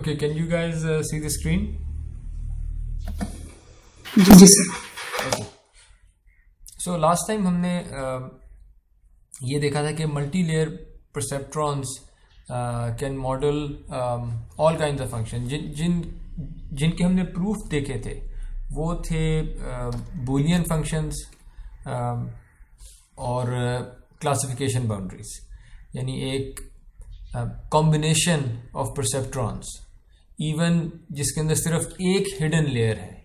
Okay, can you guys see the screen? जी sir. Okay. So last time हमने ये देखा था कि multi layer perceptrons can model all kind of function जिनके हमने प्रूफ देखे थे वो थे बूलियन फंक्शंस और क्लासिफिकेशन बाउंड्रीज, यानी एक कॉम्बिनेशन ऑफ परसेप्ट्रॉन्स इवन जिसके अंदर सिर्फ एक हिडन लेयर है।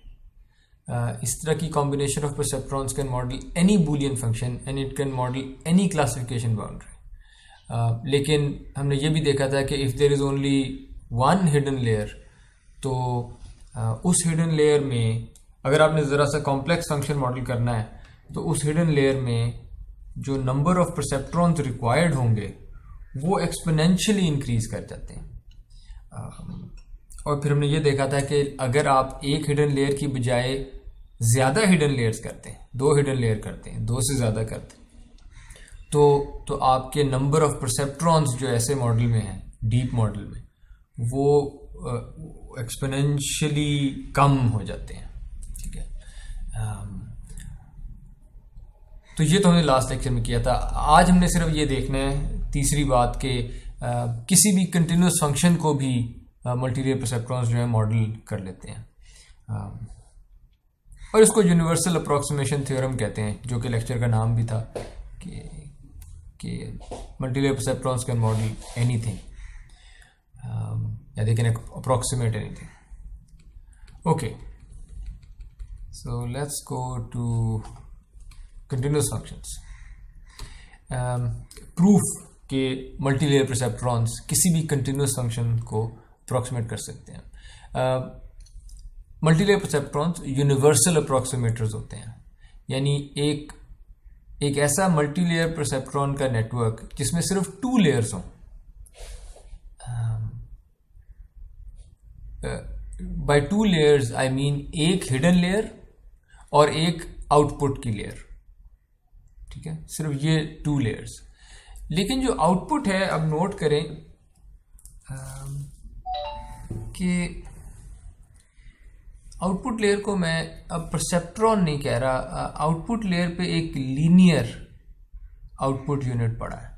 इस तरह की combination of perceptrons can model any Boolean function and it can model any classification boundary. लेकिन हमने ये भी देखा था कि if there is only one hidden layer तो उस हिडन लेयर में अगर आपने ज़रा सा कॉम्प्लेक्स फंक्शन मॉडल करना है तो उस हिडन लेयर में जो नंबर ऑफ परसेप्ट्रॉन्स रिक्वायर्ड होंगे वो एक्सपोनेंशियली इंक्रीज कर जाते हैं। और फिर हमने ये देखा था कि अगर आप एक हिडन लेयर की बजाय ज़्यादा हिडन लेयर्स करते हैं, दो हिडन लेयर करते हैं, दो से ज़्यादा करते हैं, तो आपके नंबर ऑफ परसेप्ट्रॉन्स जो ऐसे मॉडल में हैं, डीप मॉडल में, वो एक्सपोनेंशियली कम हो जाते हैं। ठीक है, तो ये तो हमने लास्ट लेक्चर में किया था। आज हमने सिर्फ ये देखना है तीसरी बात कि किसी भी कंटिन्यूस फंक्शन को भी मल्टीलेयर परसेप्ट्रॉन्स जो है मॉडल कर लेते हैं, और इसको यूनिवर्सल अप्रॉक्सीमेशन थ्योरम कहते हैं, जो कि लेक्चर का नाम भी था कि multilayer perceptrons can model anything या they can approximate anything. Okay, so let's go to continuous functions. Proof के मल्टीलेयर परसेप्ट्रॉन्स किसी भी कंटिन्यूस फंक्शन को अप्रॉक्सीमेट कर सकते हैं। मल्टीलेयर परसेप्ट्रॉन्स यूनिवर्सल अप्रॉक्सीमेटर्स होते हैं, यानी एक ऐसा मल्टीलेयर परसेप्ट्रॉन का नेटवर्क जिसमें सिर्फ टू लेयर्स हों। By two layers I mean एक हिडन लेयर और एक आउटपुट की लेयर। ठीक है, सिर्फ ये टू लेयर्स। लेकिन जो आउटपुट है, अब नोट करें कि आउटपुट लेयर को मैं अब परसेप्ट्रॉन नहीं कह रहा, आउटपुट लेयर पे एक लीनियर आउटपुट यूनिट पड़ा है,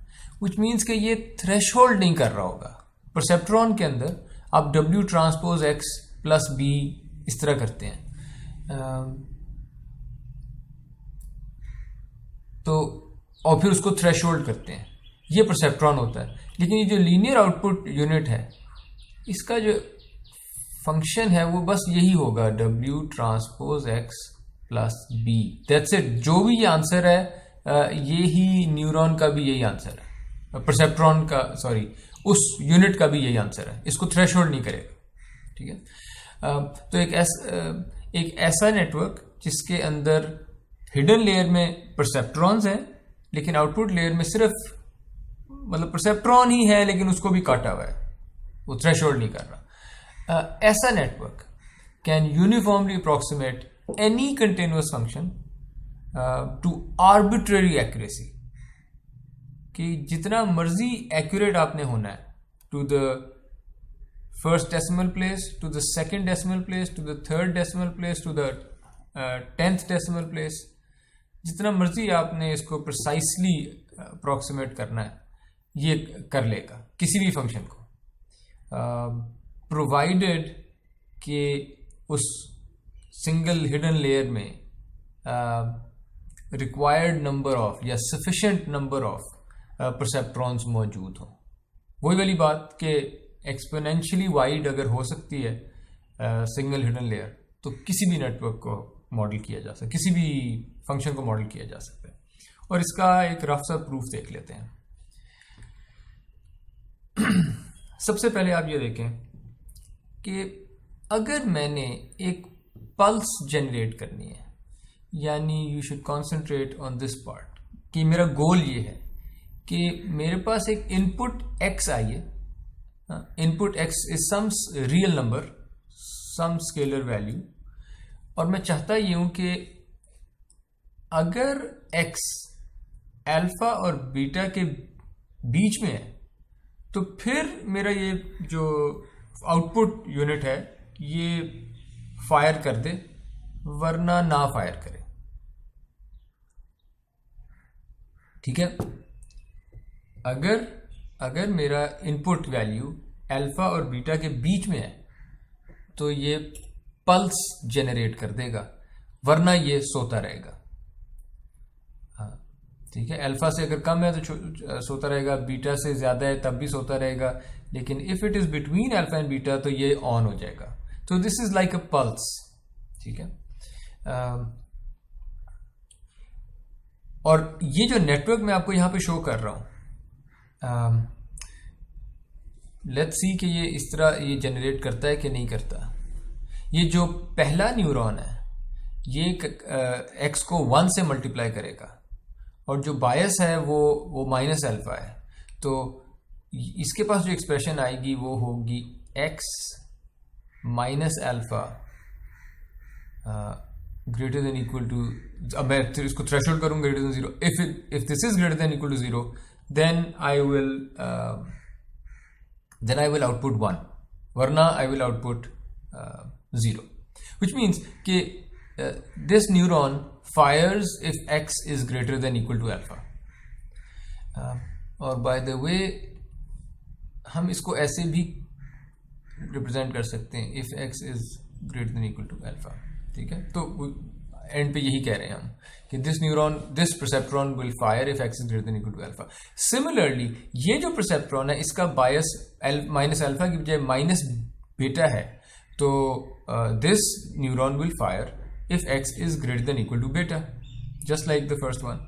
विच मीन्स कि ये थ्रेशोल्ड नहीं कर रहा होगा। परसेप्ट्रॉन के अंदर आप W transpose X plus B इस तरह करते हैं, तो और फिर उसको थ्रेशोल्ड करते हैं, ये परसेप्ट्रॉन होता है। लेकिन ये जो लीनियर आउटपुट यूनिट है, इसका जो फंक्शन है वो बस यही होगा, W transpose X plus B, that's it. जो भी ये आंसर है, ये ही न्यूरॉन का भी यही आंसर है, परसेप्ट्रॉन का, सॉरी, उस यूनिट का भी यही आंसर है, इसको थ्रेशोल्ड नहीं करेगा। ठीक है, तो एक ऐसा नेटवर्क जिसके अंदर हिडन लेयर में परसेप्ट्रॉन्स हैं लेकिन आउटपुट लेयर में सिर्फ मतलब परसेप्ट्रॉन ही है लेकिन उसको भी काटा हुआ है, वो थ्रेशोल्ड नहीं कर रहा। ऐसा network can uniformly approximate any continuous function to arbitrary accuracy, कि जितना मर्जी एक्यूरेट आपने होना है, to the first decimal place, to the second decimal place, to the third decimal place, to the 10th decimal place, जितना मर्जी आपने इसको प्रिसाइसली अप्रॉक्सीमेट करना है, ये कर लेगा किसी भी फंक्शन को, प्रोवाइडेड कि उस सिंगल हिडन लेयर में रिक्वायर्ड नंबर ऑफ या सफिशिएंट नंबर ऑफ परसेप्ट्रॉन्स मौजूद हो। वही वाली बात कि एक्सपोनेंशियली वाइड अगर हो सकती है सिंगल हिडन लेयर, तो किसी भी नेटवर्क को मॉडल किया जा सकता, किसी भी फंक्शन को मॉडल किया जा सकता है। और इसका एक रफ सा प्रूफ देख लेते हैं। सबसे पहले आप ये देखें कि अगर मैंने एक पल्स जनरेट करनी है, यानी you should concentrate on this part, कि मेरा गोल ये है कि मेरे पास एक इनपुट x आई है, input x is some real number, some scalar value, और मैं चाहता ये हूं कि अगर x अल्फा और बीटा के बीच में है तो फिर मेरा ये जो आउटपुट यूनिट है ये फायर कर दे वरना ना फायर करे। ठीक है, अगर मेरा इनपुट वैल्यू अल्फा और बीटा के बीच में है तो ये पल्स जनरेट कर देगा, वरना ये सोता रहेगा। हाँ ठीक है, अल्फा से अगर कम है तो सोता रहेगा, बीटा से ज्यादा है तब भी सोता रहेगा, लेकिन if it is between alpha and beta तो ये ऑन हो जाएगा। तो this is like a pulse. ठीक है, और ये जो नेटवर्क मैं आपको यहां पे शो कर रहा हूं, लेट्स सी कि ये इस तरह ये जनरेट करता है कि नहीं करता। ये जो पहला न्यूरॉन है ये एक्स को 1 से मल्टीप्लाई करेगा, और जो बायस है वो माइनस अल्फा है, तो इसके पास जो एक्सप्रेशन आएगी वो होगी x minus alpha greater than equal to, अब मैं इसको थ्रेशोल्ड करूंगा greater than 0। If this is greater than equal to 0 then I will output 1, वरना I will output 0, which means कि this neuron fires if x is greater than equal to alpha। और by the way हम इसको ऐसे भी represent कर सकते हैं, if x is greater than equal to alpha। ठीक है, तो एंड पे यही कह रहे हैं हम कि this perceptron will fire if x is greater than equal to alpha। Similarly ये जो perceptron है इसका बायस माइनस अल्फा की बजाय माइनस बीटा है, तो this neuron will fire if x is greater than equal to beta, just like the first one।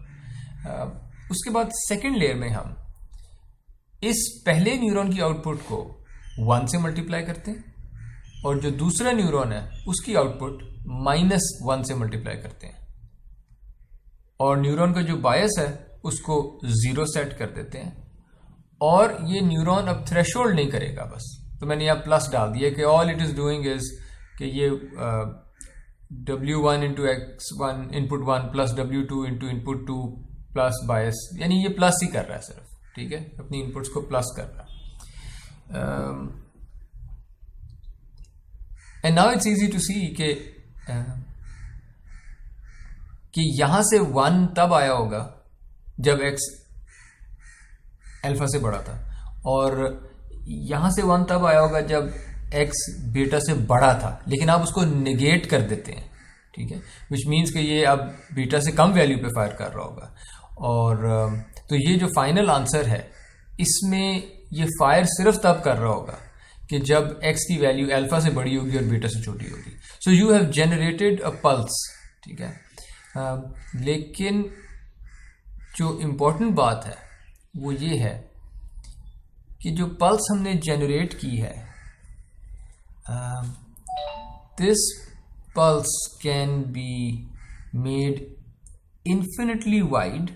उसके बाद सेकेंड लेयर में हम इस पहले न्यूरॉन की आउटपुट को 1 से मल्टीप्लाई करते हैं, और जो दूसरा न्यूरॉन है उसकी आउटपुट -1 से मल्टीप्लाई करते हैं, और न्यूरॉन का जो बायस है उसको 0 सेट कर देते हैं, और ये न्यूरॉन अब थ्रेशोल्ड नहीं करेगा बस। तो मैंने यहाँ प्लस डाल दिया कि all it is doing is कि ये W1 into x1 input 1 plus W2 into input 2 plus bias, यानी ये प्लस ही कर रहा है सिर्फ। ठीक है, अपनी इनपुट्स को प्लस कर रहा है। And now it's easy to see कि यहां से 1 तब आया होगा जब x अल्फा से बड़ा था, और यहां से 1 तब आया होगा जब x बीटा से बड़ा था, लेकिन आप उसको निगेट कर देते हैं। ठीक है, विच मीन्स कि ये अब बीटा से कम वैल्यू पे फायर कर रहा होगा, और तो ये जो फाइनल आंसर है इसमें ये फायर सिर्फ तब कर रहा होगा कि जब x की वैल्यू अल्फा से बड़ी होगी और बीटा से छोटी होगी। So you have generated a pulse. ठीक है, लेकिन जो इम्पोर्टेंट बात है वो ये है कि जो पल्स हमने जनरेट की है, this pulse can be made infinitely wide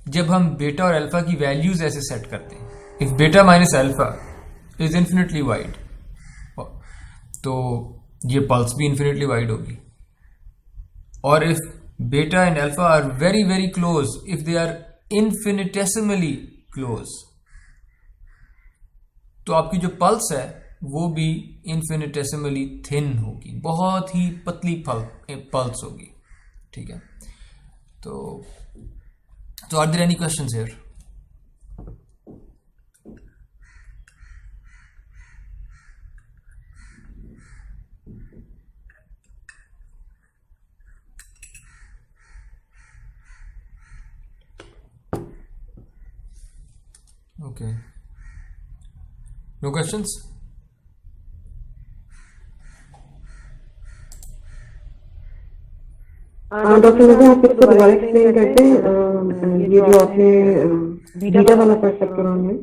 जब हम बेटा और अल्फा की वैल्यूज ऐसे सेट करते हैं। इफ बेटा minus alpha is infinitely wide, तो ये पल्स भी इन्फिनिटली वाइड होगी, और if beta and alpha are very very close, if they are infinitesimally close, तो आपकी जो पल्स है वो भी इन्फिनिटेसिमली थिन होगी, बहुत ही पतली पल्स होगी। ठीक है, तो are there any questions here? Okay, no questions? Doctor मुझे आप इसको दोबारा एक्सप्लेन करते हैं, ये जो आपने बीटा वाला परसेप्ट्रॉन है,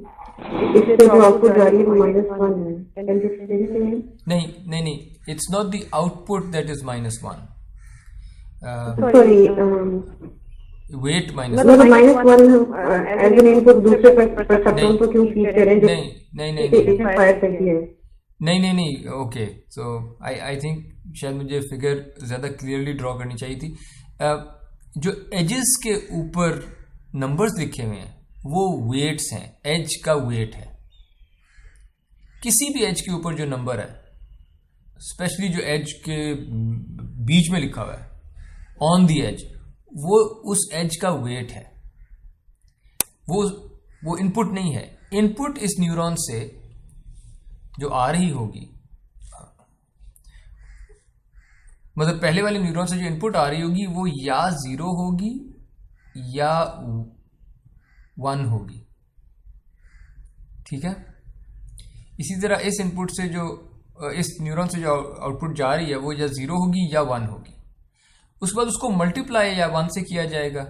इससे जो आउटपुट जा रही है वो -1 है, कैन यू एक्सप्लेन? नहीं, it's not the output that is -1, sorry weight -1 as an input दूसरे परसेप्ट्रॉन को क्यों फीड करें जो नहीं फायर करती है? नहीं, ओके, सो आई थिंक शायद मुझे फिगर ज्यादा क्लियरली ड्रॉ करनी चाहिए थी। जो एजेस के ऊपर नंबर्स लिखे हुए हैं वो वेट्स हैं, एज का वेट है। किसी भी एज के ऊपर जो नंबर है, स्पेशली जो एज के बीच में लिखा हुआ है ऑन दी एज, वो उस एज का वेट है, वो इनपुट नहीं है। इनपुट इस न्यूरॉन से जो आ रही होगी, मतलब पहले वाले न्यूरॉन से जो इनपुट आ रही होगी वो या 0 होगी या 1 होगी, ठीक है। इसी तरह इस इनपुट से जो इस न्यूरॉन से जो आउटपुट जा रही है वो या 0 होगी या 1 होगी। उसके बाद उसको मल्टीप्लाई या 1 से किया जाएगा,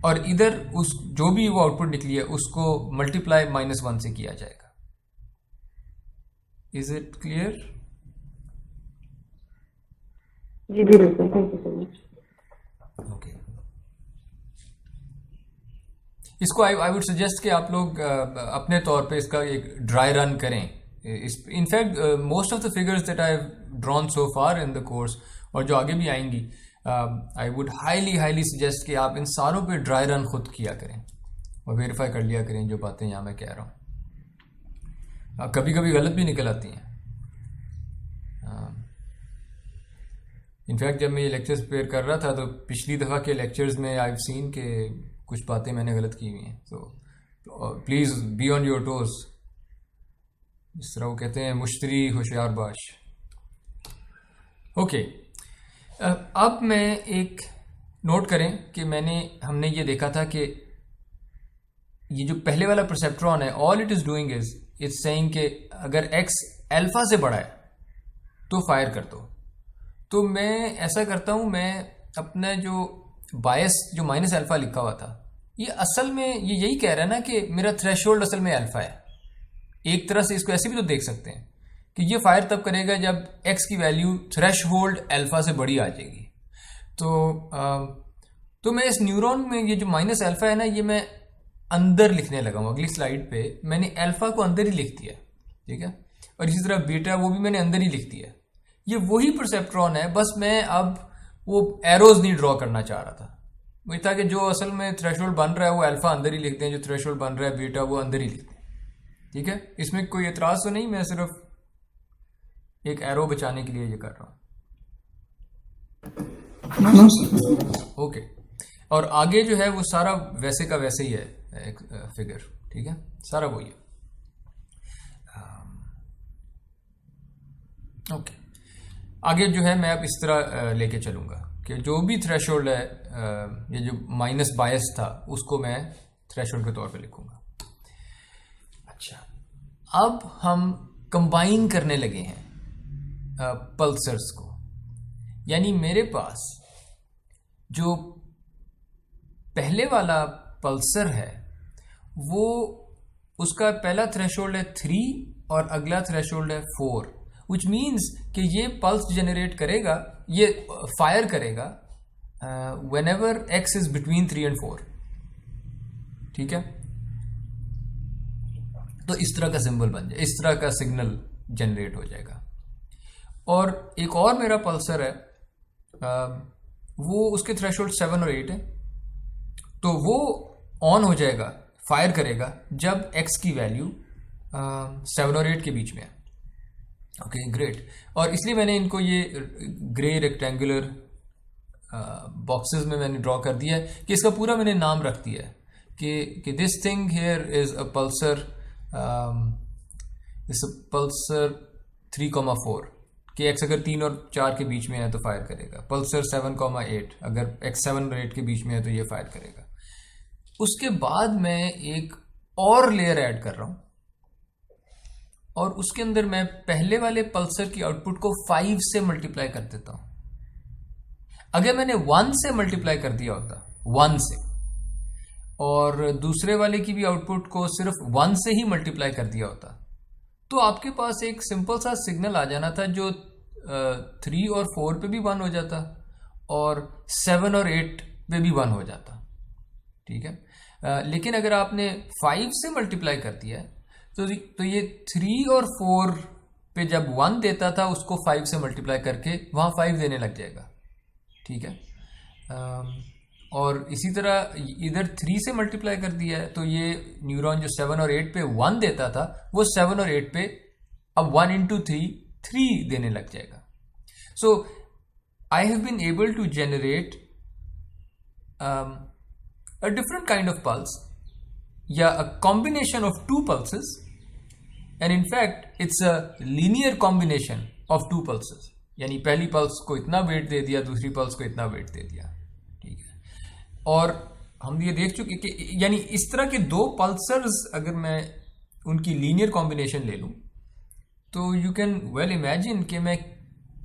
और इधर उस जो भी वो आउटपुट निकली है उसको मल्टीप्लाई -1 से किया जाएगा। Is it clear? जी बिल्कुल, thank you so much. Okay, इसको आई वुड सजेस्ट कि आप लोग अपने तौर पे इसका एक ड्राई रन करें। In fact most of the figures that I have drawn so far in the course, और जो आगे भी आएंगी, आई वुड हाईली सजेस्ट कि आप इन सारों पे ड्राई रन खुद किया करें और वेरीफाई कर लिया करें जो बातें यहाँ मैं कह रहा हूँ। कभी कभी गलत भी निकल आती हैं। इनफैक्ट जब मैं ये लेक्चर्स प्रिपेयर कर रहा था तो पिछली दफ़ा के लेक्चर्स में आई हैव सीन के कुछ बातें मैंने गलत की हुई हैं। तो please be on your toes, जिस तरह वो कहते हैं, मुश्तरी होशियार बाश। ओके, अब मैं एक नोट करें कि हमने ये देखा था कि ये जो पहले वाला परसेप्ट्रॉन है, all it is doing is it's saying कि अगर x अल्फा से बड़ा है तो फायर कर दो। तो मैं ऐसा करता हूं, मैं अपना जो बायस जो -अल्फा लिखा हुआ था, ये असल में ये यही कह रहा है ना कि मेरा थ्रेशोल्ड असल में अल्फा है। एक तरह से इसको ऐसे भी तो देख सकते हैं कि ये फायर तब करेगा जब x की वैल्यू थ्रेशोल्ड अल्फा से बड़ी आ जाएगी। तो मैं इस न्यूरॉन में ये जो -अल्फा है ना, ये मैं अंदर लिखने लगा हूँ। अगली स्लाइड पे मैंने अल्फा को अंदर ही लिख दिया, ठीक है, और इसी तरह बीटा वो भी मैंने अंदर ही लिख दिया। ये वही परसेप्ट्रॉन है, बस मैं अब वो एरोज नहीं ड्रॉ करना चाह रहा था। वही था कि जो असल में थ्रेशोल्ड बन रहा है वो अल्फा अंदर ही लिखते हैं, जो थ्रेशोल्ड बन रहा है बीटा वो अंदर ही लिखते हैं, ठीक है। इसमें कोई एतराज तो नहीं, मैं सिर्फ एक एरो बचाने के लिए ये कर रहा हूँ। ओके, और आगे जो है वो सारा वैसे का वैसे ही है, एक फिगर, ठीक है, सारा वही है। ओके, आगे जो है मैं अब इस तरह लेके चलूंगा कि जो भी थ्रेशोल्ड है, ये जो माइनस बायस था उसको मैं थ्रेशोल्ड के तौर पे लिखूंगा। अच्छा, अब हम कंबाइन करने लगे हैं पल्सर्स को, यानी मेरे पास जो पहले वाला पल्सर है वो उसका पहला थ्रेशोल्ड है 3 और अगला थ्रेशोल्ड है 4, विच मीन्स कि ये पल्स जनरेट करेगा, ये फायर करेगा whenever x is between 3 and 4, ठीक है। तो इस तरह का सिंबल बन जाए, इस तरह का सिग्नल जनरेट हो जाएगा। और एक और मेरा पल्सर है, वो उसके थ्रेशोल्ड 7 और 8 है, तो वो ऑन हो जाएगा, फायर करेगा जब x की वैल्यू 7 और 8 के बीच में है। Okay, great. और इसलिए मैंने इनको ये ग्रे रेक्टेंगुलर बॉक्सेस में मैंने ड्रॉ कर दिया है कि इसका पूरा मैंने नाम रख दिया है कि this thing here is a Pulsar, this Pulsar 3,4 कि x अगर 3 और 4 के बीच में है तो फायर करेगा। पल्सर 7,8 अगर x 7 और 8 के बीच में है तो ये फायर करेगा। उसके बाद मैं एक और लेयर ऐड कर रहा हूं और उसके अंदर मैं पहले वाले पल्सर की आउटपुट को 5 से मल्टीप्लाई कर देता हूं। अगर मैंने 1 से मल्टीप्लाई कर दिया होता, 1 से, और दूसरे वाले की भी आउटपुट को सिर्फ 1 से ही मल्टीप्लाई कर दिया होता, तो आपके पास एक सिंपल सा सिग्नल आ जाना था जो 3 और 4 पे भी 1 हो जाता और 7 और 8 पे भी 1 हो जाता, ठीक है। लेकिन अगर आपने 5 से मल्टीप्लाई कर दिया है तो ये 3 और 4 पे जब 1 देता था उसको 5 से मल्टीप्लाई करके वहां 5 देने लग जाएगा, ठीक है। और इसी तरह इधर 3 से मल्टीप्लाई कर दिया है तो ये न्यूरॉन जो 7 और 8 पे 1 देता था वो 7 और 8 पे अब 1 into 3 3 देने लग जाएगा. So I have been able to generate a different kind of pulse, yeah, a combination of two pulses, and in fact it's a linear combination of two pulses. यानी पहली पल्स को इतना वेट दे दिया, दूसरी pulse को इतना wait दे दिया. ठीक है. और हम ये देख चुके कि यानी इस तरह के दो पल्सर्स अगर मैं उनकी लीनियर कॉम्बिनेशन ले लूं तो यू कैन वेल इमेजिन कि मैं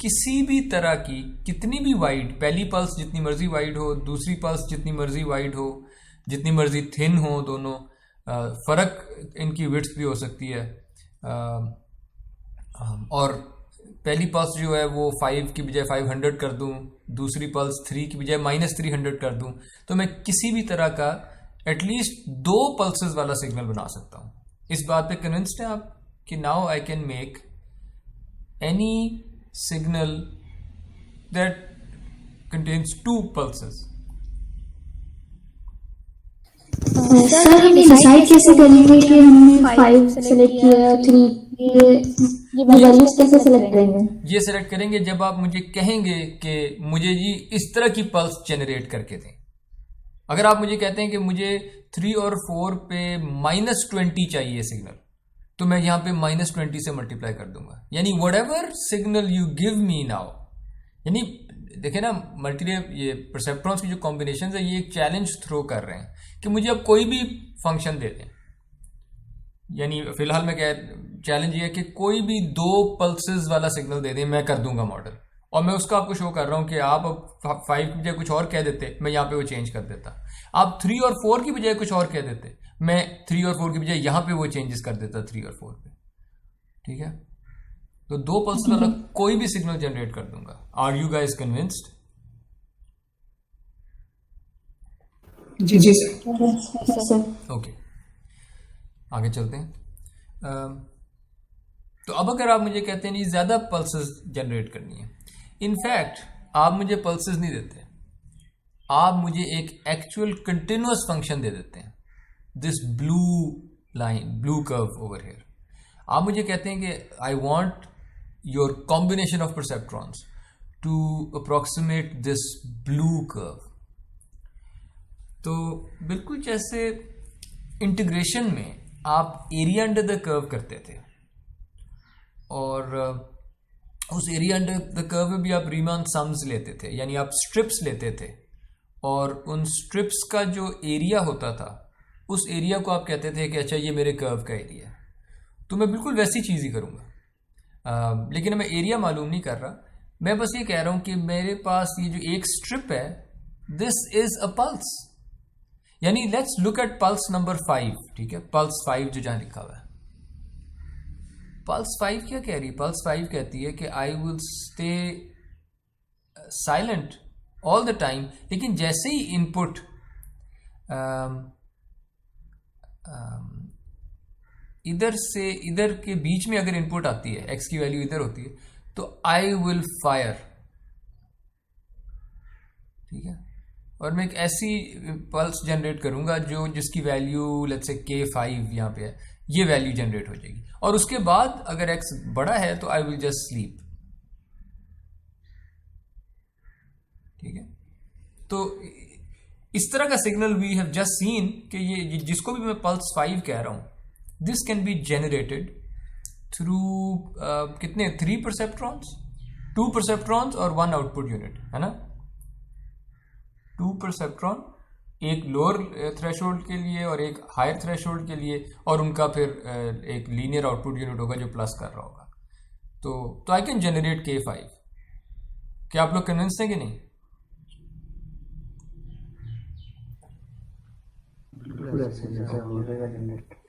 किसी भी तरह की कितनी भी वाइड, पहली पल्स जितनी मर्जी वाइड हो, दूसरी पल्स जितनी मर्जी वाइड हो, जितनी मर्जी थिन हो, दोनों फर्क इनकी विड्थ भी हो सकती है. और पहली पल्स जो है वो 5 की बजाय 500 कर दूं, दूसरी पल्स 3 की बजाय -300 कर दूं, तो मैं किसी भी तरह का एटलीस्ट 2 पल्सेस वाला सिग्नल बना सकता हूं. इस बात पे कन्विंस्ड हैं आप कि now I can make any signal that contains 2 pulses. Sir हम डिसाइड कैसे करेंगे कि हमने 5 सेलेक्ट किया या 3, ये वैल्यूज कैसे सेलेक्ट करेंगे? ये सेलेक्ट करेंगे जब आप मुझे कहेंगे कि मुझे जी इस तरह की पल्स जनरेट करके दें. अगर आप मुझे कहते हैं कि मुझे 3 और 4 पे -20 चाहिए सिग्नल, तो मैं यहाँ पे -20 से मल्टीप्लाई कर दूंगा. यानी whatever signal you give me now, यानी देखें ना, ये परसेप्ट्रॉन्स की जो कॉम्बिनेशन है ये एक चैलेंज थ्रो कर रहे हैं कि मुझे अब कोई भी फंक्शन दे दें. यानी फिलहाल मैं क्या चैलेंज ये है कि कोई भी 2 पल्सेस वाला सिग्नल दे दें, मैं कर दूंगा मॉडल. और मैं उसका आपको शो कर रहा हूं कि आप अब 5 की बजाय कुछ और कह देते, मैं यहाँ पे वो चेंज कर देता. आप 3 और 4 की बजाय कुछ और कह देते, मैं 3 और 4 की बजाय यहाँ पे वो चेंजेस कर देता 3 और 4 पे. ठीक है. तो 2 पल्स वाला कोई भी सिग्नल जनरेट कर दूंगा. Are you guys convinced? जी सर. ओके, आगे चलते हैं. तो अब अगर आप मुझे कहते हैं नहीं ज्यादा पल्सेस जनरेट करनी है, इनफैक्ट आप मुझे पल्सेस नहीं देते, आप मुझे एक एक्चुअल कंटिन्यूअस फंक्शन दे देते हैं, this blue line, blue curve over here. आप मुझे कहते हैं कि I want your combination of perceptrons to approximate this blue curve. तो बिल्कुल जैसे इंटीग्रेशन में आप एरिया अंडर द कर्व करते थे, और उस एरिया अंडर द कर्व में भी आप रीमान सम्स लेते थे, यानी आप स्ट्रिप्स लेते थे, और उन स्ट्रिप्स का जो एरिया होता था उस एरिया को आप कहते थे कि अच्छा ये मेरे कर्व का एरिया है. तो मैं बिल्कुल वैसी चीज़ ही करूँगा, लेकिन मैं एरिया मालूम नहीं कर रहा. मैं बस ये कह रहा हूँ कि मेरे पास ये जो एक स्ट्रिप है, दिस इज अ पल्स. यानी let's look at pulse number 5. ठीक है, पल्स 5 जो जहां लिखा हुआ है, पल्स 5 क्या कह रही है? पल्स 5 कहती है कि I will stay silent all the time, लेकिन जैसे ही इनपुट इधर से इधर के बीच में अगर इनपुट आती है, एक्स की वैल्यू इधर होती है, तो आई विल फायर. ठीक है, और मैं एक ऐसी पल्स जनरेट करूंगा जिसकी वैल्यू लेट्स से K5 यहाँ पे है, ये वैल्यू जनरेट हो जाएगी. और उसके बाद अगर x बड़ा है तो आई विल जस्ट स्लीप. ठीक है, तो इस तरह का signal we have just seen कि ये जिसको भी मैं पल्स 5 कह रहा हूं, this can be generated through कितने 3 परसेप्ट्रॉन्स, 2 परसेप्ट्रॉन्स और 1 आउटपुट यूनिट, है ना. 2 परसेप्ट्रॉन, एक लोअर थ्रेशोल्ड के लिए और एक हायर थ्रेशोल्ड के लिए, और उनका फिर एक लीनियर आउटपुट यूनिट होगा जो प्लस कर रहा होगा. तो आई कैन जनरेट K5. क्या आप लोग कन्विंस हैं कि नहीं?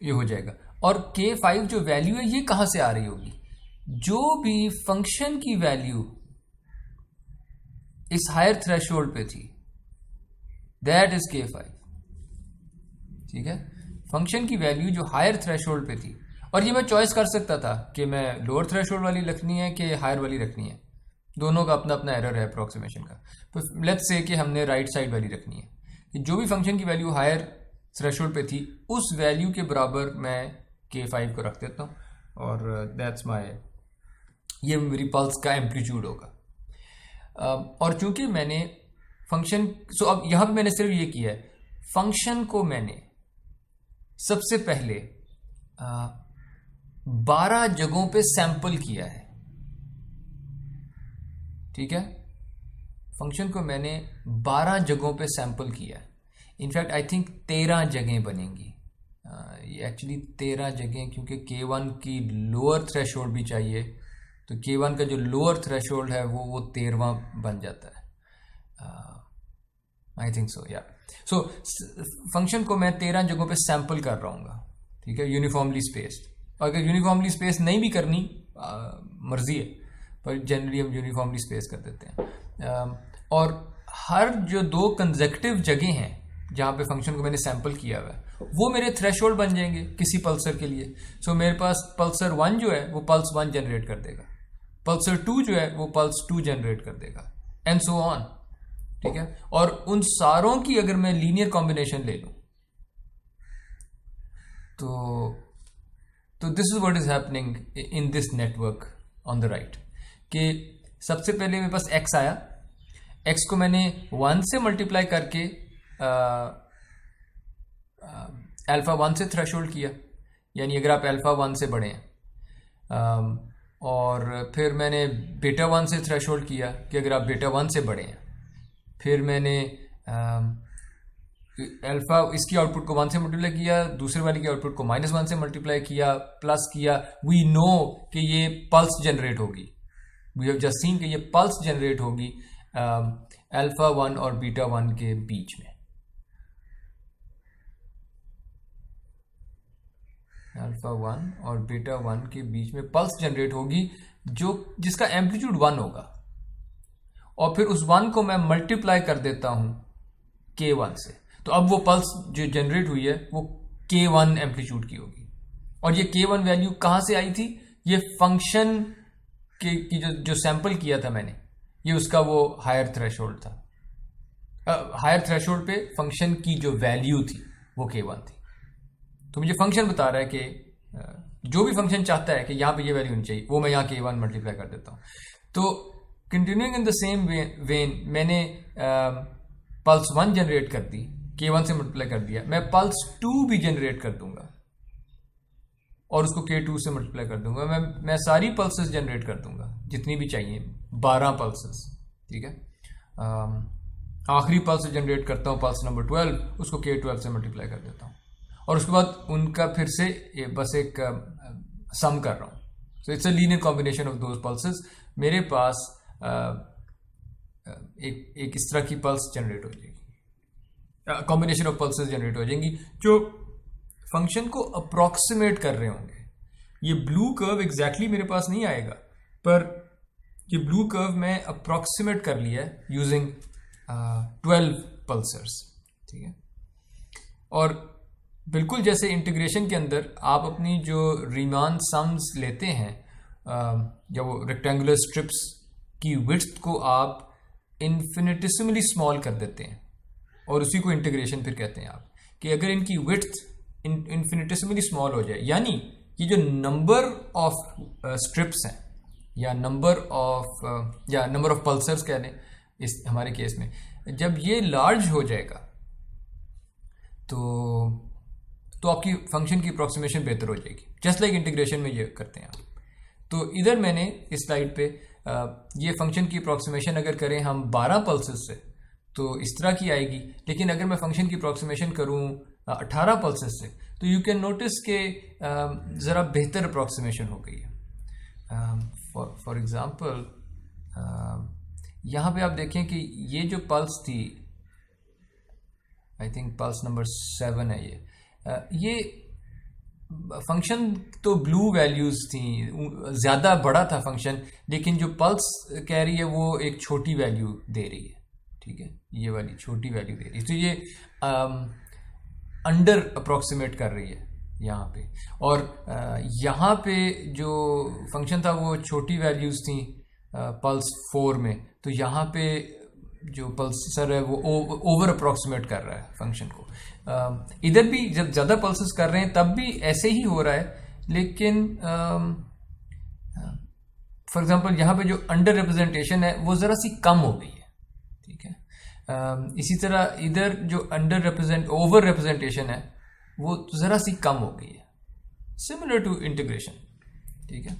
ये हो जाएगा. और K5 जो वैल्यू है ये कहां से आ रही होगी? जो भी फंक्शन की वैल्यू इस हायर थ्रेशोल्ड पे थी, दैट इज K5. ठीक है, फंक्शन की वैल्यू जो हायर थ्रेशोल्ड पे थी, और ये मैं चॉइस कर सकता था कि मैं लोअर थ्रेशोल्ड वाली रखनी है कि हायर वाली रखनी है. दोनों का अपना अपना एरर है अप्रोक्सीमेशन का. तो लेट्स से कि हमने राइट साइड वाली रखनी है, कि जो भी फंक्शन की वैल्यू हायर थ्रेशोल्ड पे थी उस वैल्यू के बराबर मैं K5 को रख देता हूँ, और दैट्स माय, ये मेरी पल्स का एम्पलीट्यूड होगा। और चूंकि मैंने फंक्शन, सो अब यहां पे मैंने सिर्फ ये किया है, फंक्शन को मैंने सबसे पहले 12 जगहों पे सैंपल किया है, ठीक है। फंक्शन को मैंने 12 जगहों पे सैंपल किया है। इनफैक्ट आई थिंक 13 जगहें बनेंगी, ये एक्चुअली 13 जगहें, क्योंकि K1 की लोअर थ्रेशोल्ड भी चाहिए, तो K1 का जो लोअर थ्रेशोल्ड है वो 13वां बन जाता है, आई थिंक सो, या। सो फंक्शन को मैं 13 जगहों पे सैंपल कर रहा हूँ, ठीक है, यूनिफॉर्मली स्पेस्ड। अगर यूनिफॉर्मली स्पेस नहीं भी करनी, मर्जी है, पर जनरली हम यूनिफॉर्मली स्पेस कर देते हैं। और हर जो 2 कंसेक्टिव जगह हैं जहाँ पे फंक्शन को मैंने सैंपल किया हुआ है, वो मेरे थ्रेशोल्ड बन जाएंगे किसी पल्सर के लिए। सो मेरे पास पल्सर 1 जो है वो पल्स 1 जनरेट कर देगा, पल्सर 2 जो है वो पल्स 2 जनरेट कर देगा, एंड सो ऑन, ठीक है। और उन सारों की अगर मैं लीनियर कॉम्बिनेशन ले लूं, तो this is what is happening in this network on the right, कि सबसे पहले मेरे पास x आया, x को मैंने 1 से मल्टीप्लाई करके अल्फा 1 से थ्रेशोल्ड किया, यानी अगर आप अल्फा 1 से बड़े हैं, और फिर मैंने बीटा 1 से थ्रेशोल्ड किया कि अगर आप बीटा 1 से बड़े हैं, फिर मैंने अल्फा इसकी आउटपुट को 1 से मल्टीप्लाई किया, दूसरे वाले की आउटपुट को -1 से मल्टीप्लाई किया, प्लस किया। वी नो कि ये पल्स जनरेट होगी, वी हैव जस्ट सीन कि ये पल्स जनरेट होगी अल्फा 1 और बीटा 1 के बीच में, अल्फा 1 और बीटा 1 के बीच में पल्स जनरेट होगी जिसका एम्पलीट्यूड 1 होगा, और फिर उस 1 को मैं मल्टीप्लाई कर देता हूं K1 से, तो अब वो पल्स जो जनरेट हुई है वो K1 एम्पलीट्यूड की होगी। और ये K1 वैल्यू कहां से आई थी? ये फंक्शन की जो सैंपल किया था मैंने, ये उसका वो हायर थ्रेशोल्ड था। हायर थ्रेशोल्ड पे फंक्शन की जो वैल्यू थी वो K1 थी। तो मुझे फंक्शन बता रहा है कि जो भी फंक्शन चाहता है कि यहाँ पे ये वैल्यू होनी चाहिए, वो मैं यहाँ K1 मल्टीप्लाई कर देता हूँ। तो continuing in the same when मैंने पल्स 1 जनरेट कर दी, K1 से मल्टीप्लाई कर दिया, मैं पल्स 2 भी जनरेट कर दूंगा और उसको K2 से मल्टीप्लाई कर दूंगा। मैं सारी पल्सेस जनरेट कर दूंगा जितनी भी चाहिए, 12 पल्सेस, ठीक है। आखिरी पल्स जनरेट करता हूँ पल्स नंबर 12, उसको K12 से मल्टीप्लाई कर देता हूँ, और उसके बाद उनका फिर से बस एक सम कर रहा हूँ। So it's a linear combination of those pulses. मेरे पास एक इस तरह की पल्स जनरेट हो जाएगी, कॉम्बिनेशन ऑफ पल्सेस जनरेट हो जाएंगी जो फंक्शन को अप्रॉक्सीमेट कर रहे होंगे। ये ब्लू कर्व एग्जैक्टली मेरे पास नहीं आएगा, पर ये ब्लू कर्व मैं अप्रॉक्सीमेट कर लिया है यूजिंग 12 पल्सर्स, ठीक है। और बिल्कुल जैसे इंटीग्रेशन के अंदर आप अपनी जो रीमान सम्स लेते हैं, जब वो रेक्टेंगुलर स्ट्रिप्स की विड्थ को आप इन्फिनिटेसिमली स्मॉल कर देते हैं, और उसी को इंटीग्रेशन फिर कहते हैं आप, कि अगर इनकी विड्थ इन्फिनिटेसिमली स्मॉल हो जाए, यानी ये जो नंबर ऑफ स्ट्रिप्स हैं या नंबर ऑफ पल्सर्स कह लें इस हमारे केस में, जब ये लार्ज हो जाएगा तो आपकी फंक्शन की अप्रॉक्सीमेशन बेहतर हो जाएगी, जस्ट लाइक इंटीग्रेशन में ये करते हैं आप। तो इधर मैंने इस स्लाइड पे ये फंक्शन की अप्रॉक्सीमेशन अगर करें हम 12 पल्सेस से तो इस तरह की आएगी, लेकिन अगर मैं फंक्शन की अप्रॉक्सीमेशन करूं 18 पल्सेस से तो यू कैन नोटिस के ज़रा बेहतर अप्रॉक्सीमेशन हो गई है। फॉर एग्जांपल यहाँ पे आप देखें कि ये जो पल्स थी, आई थिंक पल्स नंबर 7 है ये फंक्शन तो ब्लू वैल्यूज थी, ज़्यादा बड़ा था फंक्शन, लेकिन जो पल्स कह रही है वो एक छोटी वैल्यू दे रही है, ठीक है, ये वाली छोटी वैल्यू दे रही है। तो ये अंडर अप्रॉक्सीमेट कर रही है यहाँ पे, और यहाँ पे जो फंक्शन था वो छोटी वैल्यूज थी पल्स 4 में, तो यहाँ पे जो पल्सर है वो ओवर अप्रॉक्सीमेट कर रहा है फंक्शन को। इधर भी जब ज़्यादा पल्सेस कर रहे हैं तब भी ऐसे ही हो रहा है, लेकिन फॉर एग्जांपल यहाँ पे जो अंडर रिप्रेजेंटेशन है वो ज़रा सी कम हो गई है, ठीक है। इसी तरह इधर जो ओवर रिप्रेजेंटेशन है वो ज़रा सी कम हो गई है, सिमिलर टू इंटीग्रेशन, ठीक है।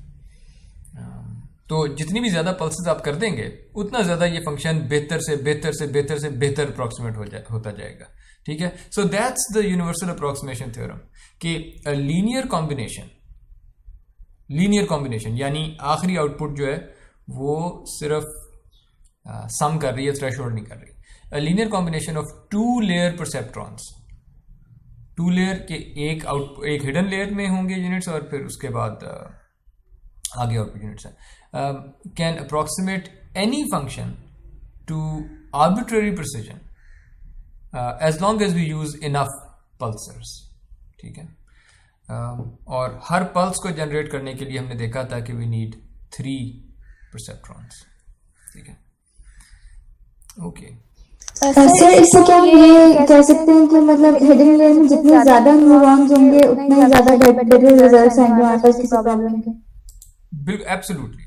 तो जितनी भी ज़्यादा पल्सेस आप कर देंगे उतना ज़्यादा ये फंक्शन बेहतर अप्रॉक्सीमेट होता जाएगा, ठीक है। So that's the universal approximation theorem कि लीनियर कॉम्बिनेशन यानी आखिरी आउटपुट जो है वो सिर्फ सम कर रही है, थ्रेशोल्ड नहीं कर रही। A linear combination of 2 layer perceptrons, 2 layer के एक हिडन लेयर में होंगे यूनिट्स और फिर उसके बाद आगे आउटपुट यूनिट्स है, can approximate any function to arbitrary precision as long as we use enough pulsars, ठीक है। और हर पल्स को जनरेट करने के लिए हमने देखा था कि वी नीड 3 परसेप्ट्रॉन्स, ठीक है। ओके सर इससे क्या हम ये कह सकते हैं कि मतलब हिडन लेयर में जितने ज्यादा न्यूरॉन्स होंगे उतने ही ज्यादा बेटर रिजल्ट्स आएंगे हमारे पास किसी प्रॉब्लम के? बिल्कुल, एब्सोल्युटली,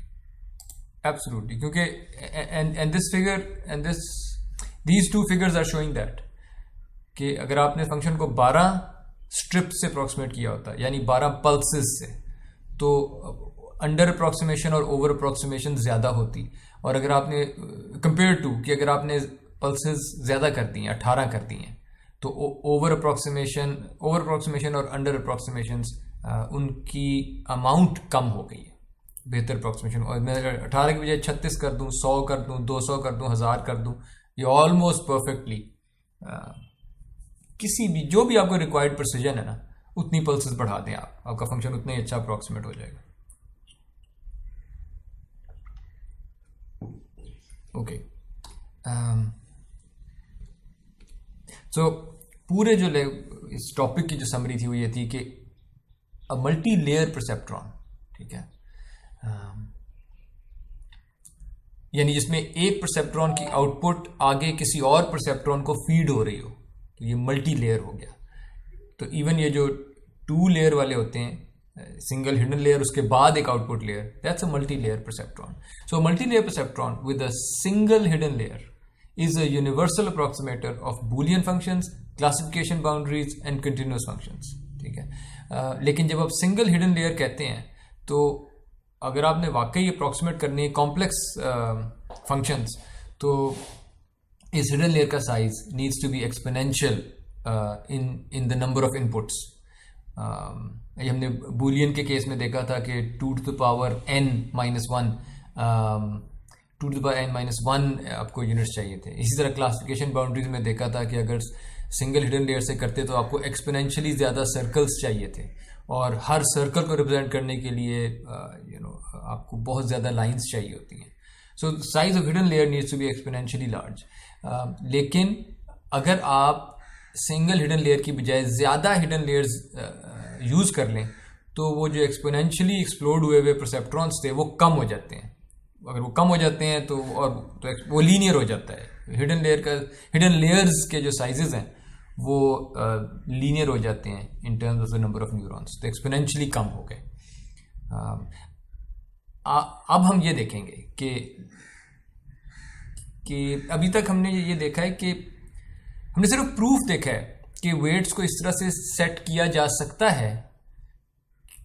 क्योंकि and this figure these 2 figures are showing that कि अगर आपने फंक्शन को 12 स्ट्रिप से अप्रॉक्सीमेट किया होता, यानी 12 पल्सेस से, तो अंडर अप्रॉक्सीमेशन और ओवर अप्रॉक्सीमेशन ज़्यादा होती। और अगर आपने कंपेयर टू कि अगर आपने पल्सेस ज़्यादा कर दी हैं, 18 कर दी हैं, तो ओवर अप्रॉक्सीमेशन और अंडर अप्रॉक्सीमेशन उनकी अमाउंट कम हो गई है, बेहतर अप्रॉक्सीमेशन। और मैं 18 की बजाय 36 कर दूँ, 100 कर दूँ, 200 कर दूँ, 1000 कर दूँ, ये ऑलमोस्ट परफेक्टली किसी भी जो भी आपको रिक्वायर्ड प्रिसिजन है ना, उतनी पल्सेस बढ़ा दें आपका फंक्शन उतना ही अच्छा अप्रॉक्सीमेट हो जाएगा। ओके, सो पूरे जो इस टॉपिक की जो समरी थी वो ये थी कि अ मल्टी लेयर परसेप्ट्रॉन, ठीक है, यानी जिसमें एक परसेप्ट्रॉन की आउटपुट आगे किसी और परसेप्ट्रॉन को फीड हो रही हो, तो ये मल्टी लेयर हो गया। तो इवन ये जो 2 लेयर वाले होते हैं, सिंगल हिडन लेयर उसके बाद एक output layer, that's a multi layer perceptron. So multi layer perceptron with a single hidden layer is a universal approximator of Boolean functions, classification boundaries and continuous functions, ठीक है। लेकिन जब आप single hidden layer कहते हैं तो अगर आपने वाकई अप्रॉक्सीमेट करनी है कॉम्प्लेक्स फंक्शंस, तो इस हिडन लेयर का size needs to be exponential in the number of inputs. ये हमने बूलियन के केस में देखा था कि 2 to the power n minus 1 2 to the power n minus 1 आपको यूनिट्स चाहिए थे। इसी तरह क्लासिफिकेशन बाउंड्रीज में देखा था कि अगर सिंगल हिडन लेयर से करते तो आपको एक्सपोनेंशियली ज़्यादा सर्कल्स चाहिए थे, और हर सर्कल को रिप्रेजेंट करने के लिए आपको बहुत ज़्यादा लाइंस चाहिए होती हैं। So size of hidden layer needs to be exponentially large. लेकिन अगर आप सिंगल हिडन लेयर की बजाय ज़्यादा हिडन लेयर्स यूज़ कर लें तो वो जो एक्सपोनेंशियली एक्सप्लोड हुए हुए परसेप्ट्रॉन्स थे वो कम हो जाते हैं। अगर वो कम हो जाते हैं तो वो लीनियर हो जाता है। हिडन लेयर्स के जो साइजेस हैं वो लीनियर हो जाते हैं in terms of the number of neurons, तो एक्सपोनेंशियली कम हो गए। अब हम ये देखेंगे कि अभी तक हमने ये देखा है कि हमने सिर्फ प्रूफ देखा है कि वेट्स को इस तरह से सेट किया जा सकता है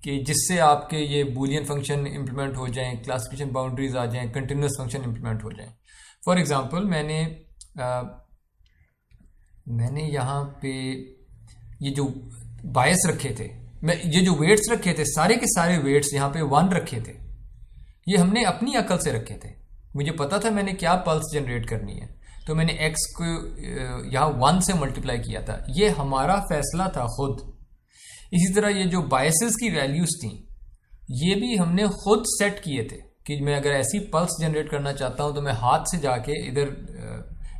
कि जिससे आपके ये बूलियन फंक्शन इंप्लीमेंट हो जाएं, क्लासिफिकेशन बाउंड्रीज आ जाएं, कंटिन्यूस फंक्शन इंप्लीमेंट हो जाएं। फॉर एग्जांपल मैंने यहाँ पे ये जो बायस रखे थे, ये जो वेट्स रखे थे, सारे के सारे वेट्स यहाँ पे 1 रखे थे। ये हमने अपनी अकल से रखे थे, मुझे पता था मैंने क्या पल्स जनरेट करनी है, तो मैंने x को यहाँ 1 से मल्टीप्लाई किया था। ये हमारा फैसला था खुद। इसी तरह ये जो बायसेस की वैल्यूज थी ये भी हमने खुद सेट किए थे कि मैं अगर ऐसी पल्स जनरेट करना चाहता हूँ तो मैं हाथ से जाके इधर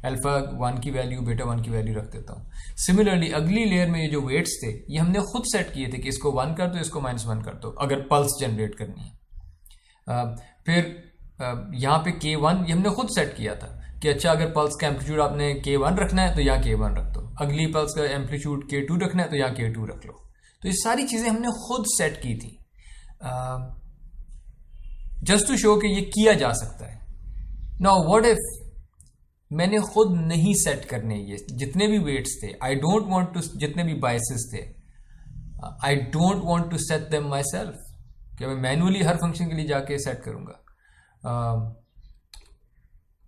अल्फा 1 की वैल्यू, बीटा 1 की वैल्यू रख देता हूँ। सिमिलरली अगली लेयर में ये जो वेट्स थे ये हमने खुद सेट किए थे कि इसको 1 कर दो, इसको -1 कर दो अगर पल्स जनरेट करनी है। फिर यहाँ पे K1 ये हमने खुद सेट किया था कि अच्छा अगर पल्स का एम्पलीट्यूड आपने K1 रखना है तो यहाँ K1 रख दो, अगली पल्स का एम्पलीट्यूड K2 रखना है तो यहाँ K2 रख लो। तो ये सारी चीज़ें हमने खुद सेट की थी। जस्ट टू शो कि ये किया जा सकता है। नाउ व्हाट इफ मैंने खुद नहीं सेट करने ये जितने भी वेट्स थे, आई डोंट वांट टू, जितने भी बायसेस थे, I don't want to set them myself, कि मैं मैनुअली हर फंक्शन के लिए जाके सेट करूंगा।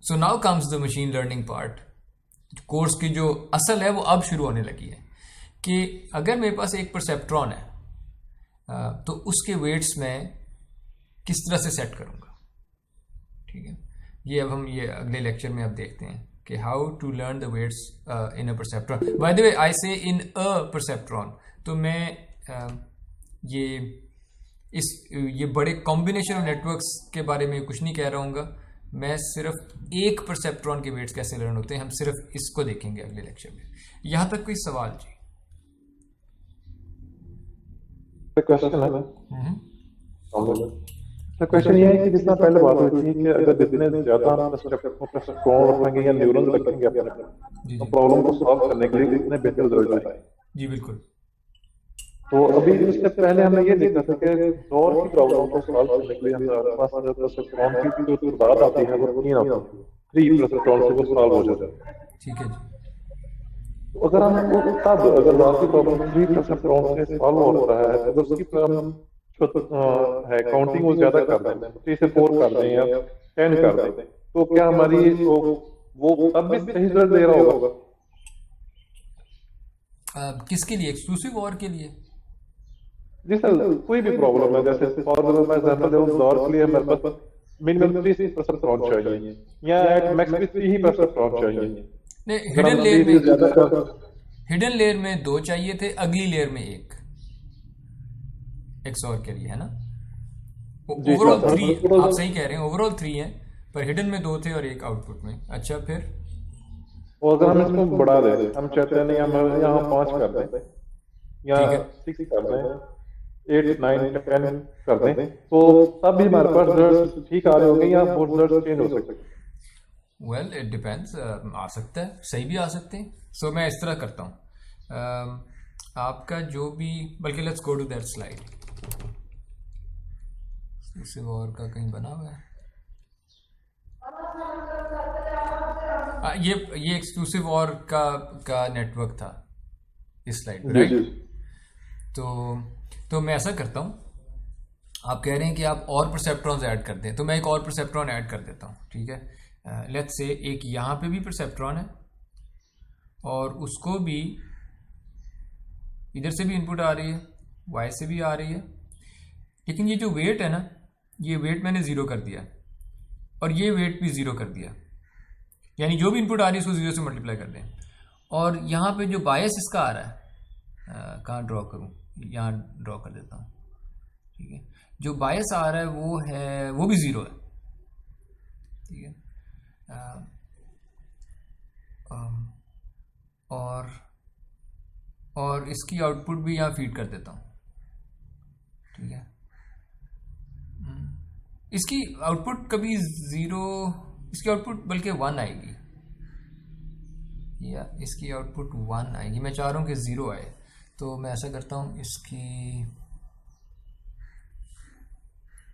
So now comes the machine learning part. Course की जो असल है वो अब शुरू होने लगी है कि अगर मेरे पास एक परसेप्ट्रॉन है तो उसके वेट्स में किस तरह से सेट करूंगा। ठीक है, ये अब हम ये अगले लेक्चर में अब देखते हैं कि how to learn the weights in a perceptron. By the way I say in a perceptron, तो मैं ये बड़े कॉम्बिनेशन ऑफ नेटवर्क्स के बारे में कुछ नहीं कह रहा हूँगा। मैं सिर्फ एक परसेप्ट्रॉन के वेट्स कैसे लर्न होते हैं, हम सिर्फ इसको देखेंगे अगले लेक्चर में। यहाँ तक कोई सवाल जी? क्वेश्चन है तो क्वेश्चन ये है कि जितना पहले बात हुई थी कि अगर जितने ज्यादा परसेप्ट्रॉन रखेंगे या न्यूरॉन रखेंगे अपने तो प्रॉब्लम को सॉल्व करने के लिए कितने बेहतर रिजल्ट आए। जी बिल्कुल। तो अभी इससे पहले हमने ये देखा था कि दौर की प्रॉब्लम को सॉल्व करने के लिए हमारे पास परसेप्ट्रॉन की जो तादाद आती है वो 3 आती है, 3 परसेप्ट्रॉन से वो सॉल्व हो जाता है। ठीक है जी। तो अगर हम तब अगर दौर की प्रॉब्लम 3 परसेप्ट्रॉन से सॉल्व हो रहा है तो उसकी प्रॉब्लम है काउंटिंग वो ज्यादा कर दें, 3 से 4 कर दें या 10 कर दें, तो क्या हमारी वो तब भी सही रिजल्ट दे रहा होगा? किसके लिए? एक्सक्लूसिव और के लिए? जी सर, कोई भी प्रॉब्लम है, जैसे फॉर एग्जांपल दौर के लिए हमारे पास मिनिमम 30 परसेप्ट्रॉन चाहिए या एट मैक्स 3 ही परसेप्ट्रॉन चाहिए। नहीं, हिडन लेयर में 2 चाहिए थे, अगली लेयर में 1 एक्सओर के लिए, है ना? ओवरऑल 3, आप सही कह रहे हैं, ओवरऑल 3 है, पर हिडन में 2 थे और 1 आउटपुट में। अच्छा, फिर और अगर हम इसको बढ़ा दें, हम चाहते हैं नहीं हम यहाँ 5 कर दें या 6 कर दें, 8, 9, 10 कर दें, तो तब भी हमारे पास रिजल्ट ठीक आ रहे होंगे या वो रिजल्ट चेंज हो सकते हैं? वेल इट डिपेंड्स, आ सकता है, सही भी आ सकते हैं। सो मैं इस तरह करता हूँ, आपका जो भी, बल्कि let's go to that slide. इसे और का कहीं बना हुआ है, ये एक्सक्लूसिव और का नेटवर्क था इस स्लाइड, राइट? तो मैं ऐसा करता हूँ, आप कह रहे हैं कि आप और परसेप्ट्रॉन्स ऐड कर दें, तो मैं एक और परसेप्ट्रॉन ऐड कर देता हूँ। ठीक है, लेट्स से एक यहाँ पे भी परसेप्ट्रॉन है और उसको भी इधर से भी इनपुट आ रही है, वाई से भी आ रही है, लेकिन ये जो वेट है ना, ये वेट मैंने 0 कर दिया और ये वेट भी 0 कर दिया, यानी जो भी इनपुट आ रही है उसको 0 से मल्टीप्लाई कर दें। और यहाँ पे जो बायस इसका आ रहा है, कहाँ ड्रॉ करूँ, यहाँ ड्रॉ कर देता हूँ। ठीक है, जो बायस आ रहा है वो भी 0 है। ठीक है, और इसकी आउटपुट भी यहाँ फीड कर देता हूँ। ठीक है, इसकी आउटपुट कभी 0, इसकी आउटपुट बल्कि 1 आएगी, या इसकी आउटपुट 1 आएगी। मैं चाह रहा हूँ कि 0 आए, तो मैं ऐसा करता हूँ,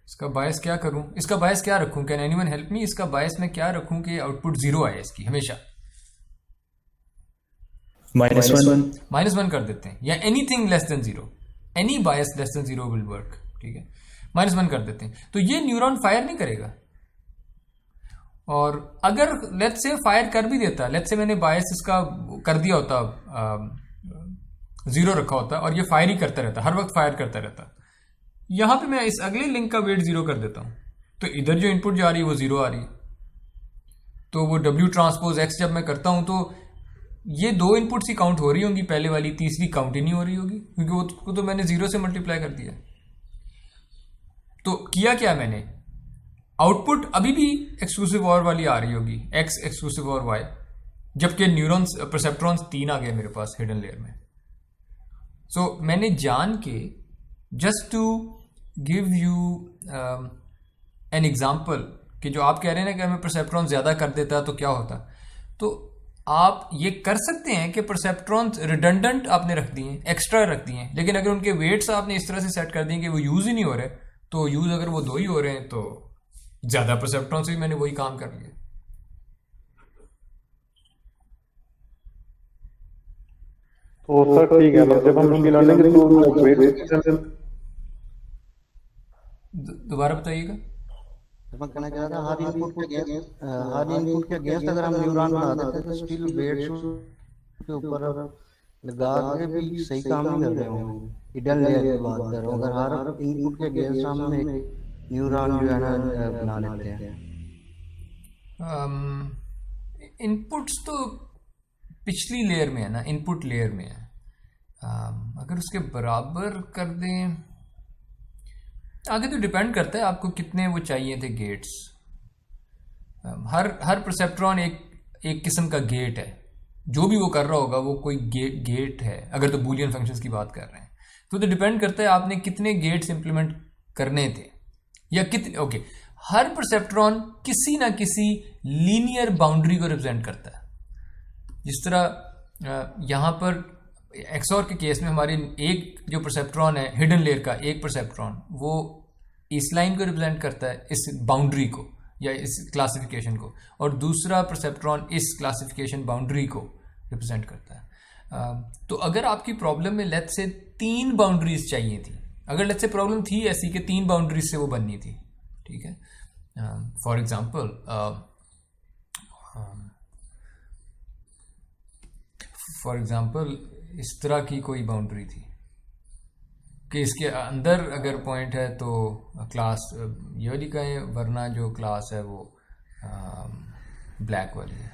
इसका बायस क्या करूँ, इसका बायस क्या रखूँ? Can anyone help me? इसका बायस मैं क्या रखूँ कि आउटपुट 0 आए इसकी हमेशा? -1 कर देते हैं, या anything less than 0, any bias less than 0 will work. ठीक है, -1 कर देते हैं, तो ये न्यूरॉन फायर नहीं करेगा। और अगर लेट्स से फायर कर भी देता, लेट्स से मैंने बायस इसका कर दिया होता, 0 रखा होता और ये फायर ही करता रहता, हर वक्त फायर करता रहता, यहां पे मैं इस अगले लिंक का वेट 0 कर देता हूं, तो इधर जो इनपुट जा रही है वो 0 आ रही है। तो वो W ट्रांसपोज X जब मैं करता हूं तो ये 2 इनपुट्स ही काउंट हो रही होंगी, पहले वाली, तीसरी काउंट ही नहीं हो रही होगी, क्योंकि वो तो मैंने 0 से मल्टीप्लाई कर दिया। तो किया क्या मैंने, आउटपुट अभी भी एक्सक्लूसिव और वाली आ रही होगी, X एक्सक्लूसिव और Y, जबकि न्यूरॉन्स परसेप्ट्रॉन्स 3 आ गए मेरे पास हिडन लेयर में। सो मैंने जान के, just to give you an example, कि जो आप कह रहे हैं ना कि मैं परसेप्ट्रॉन ज्यादा कर देता तो क्या होता, तो आप ये कर सकते हैं कि परसेप्ट्रॉन रिडंडेंट आपने रख दिए, एक्स्ट्रा रख दिए, लेकिन अगर उनके वेट्स आपने इस तरह से सेट कर दिए कि वो यूज ही नहीं हो रहे, तो यूज अगर वो 2 ही हो रहे हैं तो ज़्यादा परसेप्ट्रॉन से भी मैंने वही काम कर लिया। तो सर ठीक है, मतलब जब हम मशीन लर्निंग के टूल वेट दोबारा बताइएगा। तो मैं कहना चाह रहा था हर इनपुट के अगेंस्ट अगर हम न्यूरॉन बना देते तो स्टिल वेट्स के ऊपर लगा के भी सही काम नहीं कर रहे होंगे। हिडन लेयर की बात कर रहा हूँ, अगर हर इनपुट के अगेंस्ट हम एक न्यूरॉन जो है ना बना लेते हैं। इनपुट्स तो पिछली लेयर में है ना, इनपुट लेयर में है। अगर उसके बराबर कर दें, आगे तो डिपेंड करता है आपको कितने वो चाहिए थे गेट्स। हर परसेप्ट्रॉन एक किस्म का गेट है, जो भी वो कर रहा होगा वो कोई गेट है। अगर तो बूलियन फंक्शंस की बात कर रहे हैं तो डिपेंड करता है आपने कितने गेट्स इंप्लीमेंट करने थे या कितने। ओके, हर परसेप्ट्रॉन किसी ना किसी लीनियर बाउंड्री को रिप्रेजेंट करता है। जिस तरह यहाँ पर एक्सऑर के केस में हमारे एक जो परसेप्ट्रॉन है हिडन लेयर का, एक परसेप्ट्रॉन वो इस लाइन को रिप्रेजेंट करता है, इस बाउंड्री को या इस क्लासिफिकेशन को, और दूसरा परसेप्ट्रॉन इस क्लासिफिकेशन बाउंड्री को रिप्रेजेंट करता है। तो अगर आपकी प्रॉब्लम में लेट्स से 3 बाउंड्रीज चाहिए थी, अगर लेट्स से प्रॉब्लम थी ऐसी कि 3 बाउंड्रीज से वो बननी थी, ठीक है। फॉर एग्जाम्पल इस तरह की कोई बाउंड्री थी कि इसके अंदर अगर पॉइंट है तो क्लास ये वाली का है, वरना जो क्लास है वो ब्लैक वाली है।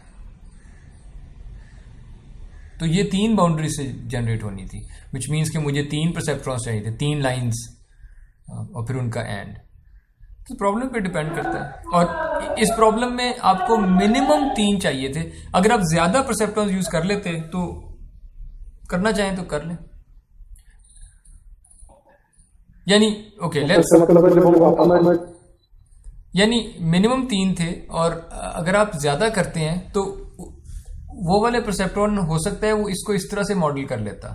तो ये 3 बाउंड्री से जनरेट होनी थी, विच मीन्स कि मुझे 3 परसेप्ट्रॉन्स चाहिए थे, 3 लाइंस और फिर उनका एंड। तो प्रॉब्लम पे डिपेंड करता है, और इस प्रॉब्लम में आपको मिनिमम 3 चाहिए थे। अगर आप ज्यादा परसेप्ट्रॉन्स यूज कर लेते तो करना चाहें तो कर लें, यानी ओके यानी मिनिमम 3 थे, और अगर आप ज्यादा करते हैं तो वो वाले परसेप्ट्रॉन हो सकता है वो इसको इस तरह से मॉडल कर लेता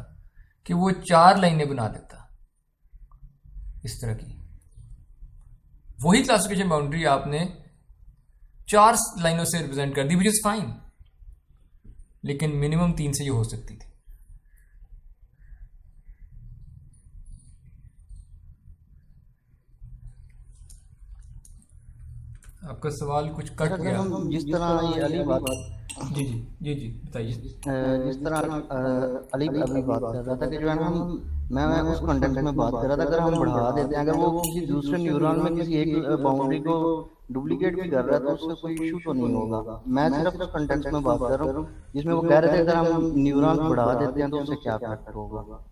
कि वो 4 लाइनें बना देता इस तरह की। वही क्लासिफिकेशन बाउंड्री आपने 4 लाइनों से रिप्रेजेंट कर दी, विच इज फाइन, लेकिन मिनिमम 3 से ये हो सकती थी। आपका सवाल कुछ कट गया। जिस तरह ये अली बात जी बताइए। जिस तरह अली अभी बात कर रहा था कि जो है ना मैं उस कंटेंट में बात कर रहा था, अगर हम बढ़ा देते हैं, अगर वो किसी दूसरे न्यूरॉन में किसी एक बाउंड्री को डुप्लीकेट भी कर रहा है तो उससे कोई इशू तो नहीं होगा। मैं सिर्फ उस कंटेंट में बात कर रहा हूँ जिसमें वो कह रहे थे अगर हम न्यूरॉन बढ़ा देते हैं तो उससे क्या फैक्टर होगा।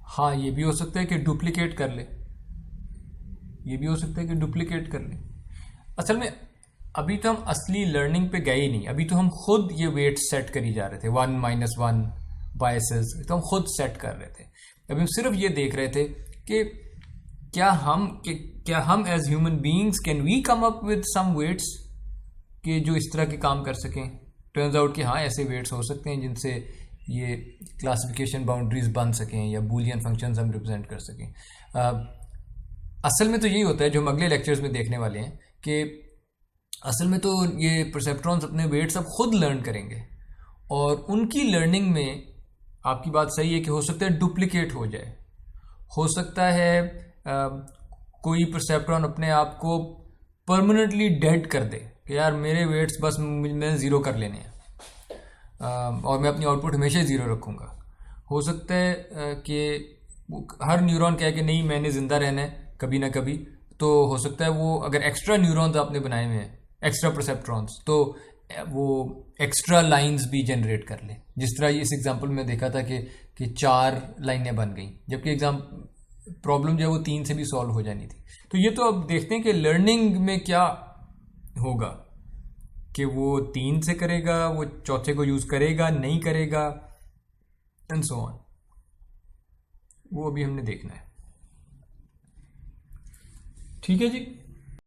हाँ, ये भी हो सकता है कि डुप्लीकेट कर ले, ये भी हो सकता है कि डुप्लीकेट कर ले। असल में अभी तो हम असली लर्निंग पे गए ही नहीं, अभी तो हम खुद ये वेट सेट करी जा रहे थे, 1 - 1 बायसेस तो हम खुद सेट कर रहे थे। अभी हम सिर्फ ये देख रहे थे कि क्या हम as human beings can we come up with some weights कि जो इस तरह के काम कर सकें। टर्न्स आउट कि हाँ, ऐसे वेट्स हो सकते हैं जिनसे ये क्लासिफिकेशन बाउंड्रीज बन सकें या बूलियन फंक्शंस हम रिप्रेजेंट कर सकें। असल में तो यही होता है जो हम अगले लेक्चर्स में देखने वाले हैं कि असल में तो ये परसेप्ट्रॉन्स अपने वेट्स अब खुद लर्न करेंगे, और उनकी लर्निंग में आपकी बात सही है कि हो सकता है डुप्लीकेट हो जाए, हो सकता है कोई परसेप्ट्रॉन अपने आप को परमानेंटली डेड कर दे कि यार मेरे वेट्स बस मैंने 0 कर लेने हैं और मैं अपनी आउटपुट हमेशा 0 रखूँगा। हो सकता है कि हर न्यूरॉन कहे कि नहीं मैंने ज़िंदा रहना है कभी ना कभी, तो हो सकता है वो अगर एक्स्ट्रा न्यूरॉन्स आपने बनाए हुए हैं, एक्स्ट्रा परसेप्ट्रॉन्स, तो वो एक्स्ट्रा लाइंस भी जनरेट कर ले। जिस तरह इस एग्जांपल में देखा था कि 4 लाइनें बन गई, जबकि प्रॉब्लम जो है वो 3 से भी सॉल्व हो जानी थी। तो ये तो अब देखते हैं कि लर्निंग में क्या होगा, कि वो 3 से करेगा, वो चौथे को यूज़ करेगा नहीं करेगा, एंड सो ऑन। वो अभी हमने देखना है। ठीक है जी।